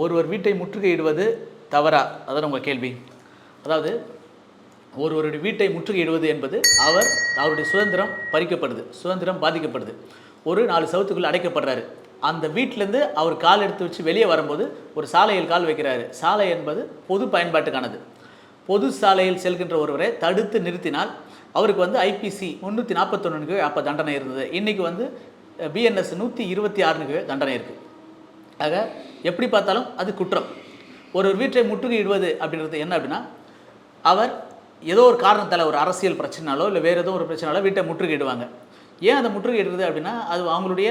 ஒருவர் வீட்டை முற்றுகையிடுவது தவறா? அதான் உங்கள் கேள்வி. அதாவது ஒருவருடைய வீட்டை முற்றுகையிடுவது என்பது அவருடைய சுதந்திரம் பறிக்கப்படுது, சுதந்திரம் பாதிக்கப்படுது. ஒரு 4 சவுத்துக்குள்ளே அடைக்கப்படுறாரு. அந்த வீட்டிலேருந்து அவர் கால் எடுத்து வச்சு வெளியே வரும்போது ஒரு சாலையில் கால் வைக்கிறாரு. சாலை என்பது பொது பயன்பாட்டுக்கானது. பொது சாலையில் செல்கின்ற ஒருவரை தடுத்து நிறுத்தினால் அவருக்கு வந்து ஐபிசி 341 அப்போ தண்டனை இருந்தது. இன்றைக்கி வந்து பிஎன்எஸ் 126 தண்டனை இருக்குது. ஆக எப்படி பார்த்தாலும் அது குற்றம். ஒரு வீட்டை முற்றுகையிடுவது அப்படின்றது என்ன அப்படின்னா, அவர் ஏதோ ஒரு காரணத்தால் ஒரு அரசியல் பிரச்சனைனாலோ இல்லை வேறு ஏதோ ஒரு பிரச்சனைனாலோ வீட்டை முற்றுகையிடுவாங்க. ஏன் அதை முற்றுகையிடுறது அப்படின்னா, அது அவங்களுடைய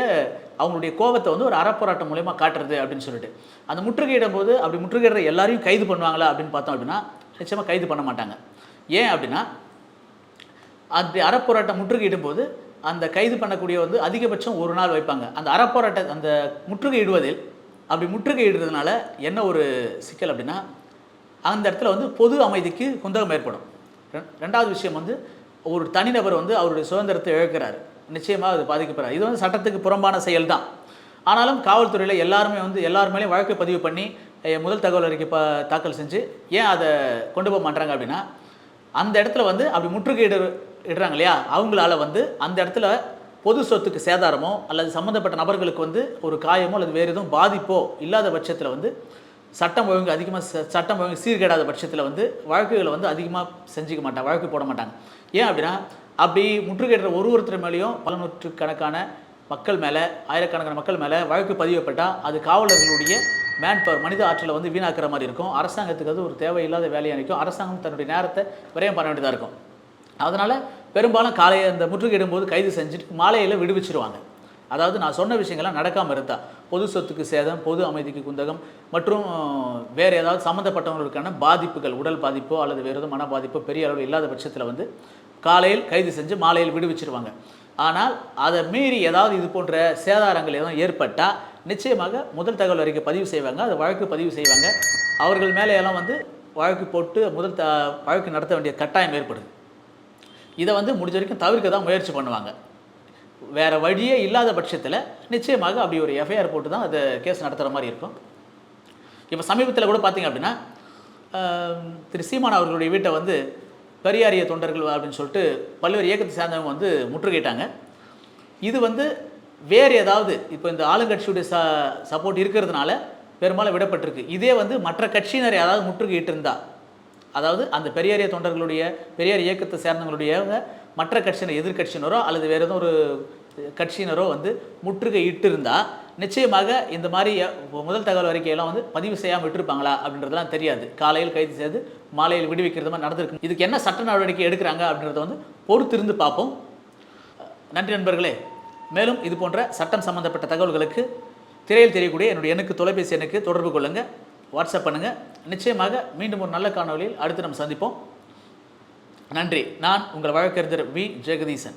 கோபத்தை வந்து ஒரு அறப்போராட்டம் மூலயமா காட்டுறது அப்படின்னு சொல்லிட்டு. அந்த முற்றுகையிடும் போது அப்படி முற்றுகையிடுற எல்லாரையும் கைது பண்ணுவாங்களா அப்படின்னு பார்த்தோம் அப்படின்னா நிச்சயமாக கைது பண்ண மாட்டாங்க. ஏன் அப்படின்னா, அப்படி அறப்போராட்டம் முற்றுகையிடும் போது அந்த கைது பண்ணக்கூடிய வந்து அதிகபட்சம் 1 நாள் வைப்பாங்க. அந்த முற்றுகையிடுவதில் அப்படி முற்றுகையிடுறதுனால என்ன ஒரு சிக்கல் அப்படின்னா, அந்த இடத்துல வந்து பொது அமைதிக்கு குந்தகம் ஏற்படும். ரெண்டாவது விஷயம் வந்து ஒரு தனிநபர் வந்து அவருடைய சுதந்திரத்தை இழக்கிறார். நிச்சயமாக அது பாதிக்கப்படுறார். இது வந்து சட்டத்துக்கு புறம்பான செயல் தான். ஆனாலும் காவல்துறையில் எல்லார் மேலேயும் வழக்கு பதிவு பண்ணி முதல் தகவல் அறிக்கை தாக்கல் செஞ்சு ஏன் அதை கொண்டு போக மாட்டாங்க அப்படின்னா, அந்த இடத்துல வந்து அப்படி முற்றுகையிடுறாங்க இல்லையா, அவங்களால வந்து அந்த இடத்துல பொது சொத்துக்கு சேதாரமோ அல்லது சம்மந்தப்பட்ட நபர்களுக்கு வந்து ஒரு காயமோ அல்லது வேறு எதுவும் பாதிப்போ இல்லாத பட்சத்தில் வந்து சட்டம் ஒழுங்கு சீர்கேடாத பட்சத்தில் வந்து வழக்குகளை வந்து அதிகமாக செஞ்சுக்க மாட்டாங்க, வழக்கு போட மாட்டாங்க. ஏன் அப்படின்னா, அப்படி முற்றுகையிடுற ஒருத்தர் மேலேயும் பல நூற்றுக்கணக்கான மக்கள் மேலே, ஆயிரக்கணக்கான மக்கள் மேலே வழக்கு பதிவுப்பட்டால் அது காவலர்களுடைய மேன்பவர் மனித ஆற்றலை வந்து வீணாக்குற மாதிரி இருக்கும். அரசாங்கத்துக்கு அது ஒரு தேவையில்லாத வேலையாக நிற்கும். அரசாங்கம் தன்னுடைய நேரத்தை விரயம் பண்ண வேண்டியதாக இருக்கும். அதனால் பெரும்பாலும் காலையை அந்த முற்றுகையிடும்போது கைது செஞ்சுட்டு மாலையில் விடுவிச்சிருவாங்க. அதாவது நான் சொன்ன விஷயங்கள்லாம் நடக்காமல் இருந்தால் பொது சொத்துக்கு சேதம், பொது அமைதிக்கு குந்தகம் மற்றும் வேறு ஏதாவது சம்மந்தப்பட்டவங்களுக்கான பாதிப்புகள், உடல் பாதிப்போ அல்லது வேறு எதுவும் மன பாதிப்போ பெரிய அளவில் இல்லாத பட்சத்தில் வந்து காலையில் கைது செஞ்சு மாலையில் விடுவிச்சிருவாங்க. ஆனால் அதை மீறி ஏதாவது இது போன்ற சேதாரங்கள் எதுவும் ஏற்பட்டால் நிச்சயமாக முதல் தகவல் அறிக்கை பதிவு செய்வாங்க, அதை வழக்கு பதிவு செய்வாங்க. அவர்கள் மேலே எல்லாம் வந்து வழக்கு போட்டு வழக்கு நடத்த வேண்டிய கட்டாயம் ஏற்படுது. இதை வந்து முடிஞ்ச வரைக்கும் தவிர்க்க தான் முயற்சி பண்ணுவாங்க. வேறு வழியே இல்லாத பட்சத்தில் நிச்சயமாக அப்படி ஒரு எஃப்ஐஆர் போட்டு தான் அதை கேஸ் நடத்துகிற மாதிரி இருக்கும். இப்போ சமீபத்தில் கூட பார்த்திங்க அப்படின்னா, திரு சீமான் அவர்களுடைய வீட்டை வந்து பெரியாரிய தொண்டர்கள் அப்படின்னு சொல்லிட்டு பல்வேறு இயக்கத்தை சேர்ந்தவங்க வந்து முற்றுகையிட்டாங்க. இது வந்து வேறு ஏதாவது இப்போ இந்த ஆளுங்கட்சியுடைய சப்போர்ட் இருக்கிறதுனால பெரும்பாலும் விடப்பட்டிருக்கு. இதே வந்து மற்ற கட்சியினர் யாராவது முற்றுகையிட்டு இருந்தால், அதாவது அந்த பெரியாரிய இயக்கத்தை சேர்ந்தவங்களுடைய மற்ற கட்சியினர், எதிர்கட்சியினரோ அல்லது வேறு ஏதோ ஒரு கட்சியினரோ வந்து முற்றுகையிட்டு இருந்தால் நிச்சயமாக இந்த மாதிரி முதல் தகவல் அறிக்கையெல்லாம் வந்து பதிவு செய்யாமல் விட்டுருப்பாங்களா அப்படின்றதெல்லாம் தெரியாது. காலையில் கைது செய்து மாலையில் விடுவிக்கிறது மாதிரி நடந்திருக்கு. இதுக்கு என்ன சட்ட நடவடிக்கை எடுக்கிறாங்க அப்படின்றத வந்து பொறுத்திருந்து பார்ப்போம். நன்றி நண்பர்களே. மேலும் இது போன்ற சட்டம் சம்பந்தப்பட்ட தகவல்களுக்கு திரையில் தெரியக்கூடிய என்னுடைய தொலைபேசி எண்ணுக்கு தொடர்பு கொள்ளுங்கள், வாட்ஸ்அப் பண்ணுங்கள். நிச்சயமாக மீண்டும் ஒரு நல்ல காணொலியில் அடுத்து நம்ம சந்திப்போம். நன்றி. நான் உங்கள் வழக்கறிஞர் வி. ஜெகதீசன்.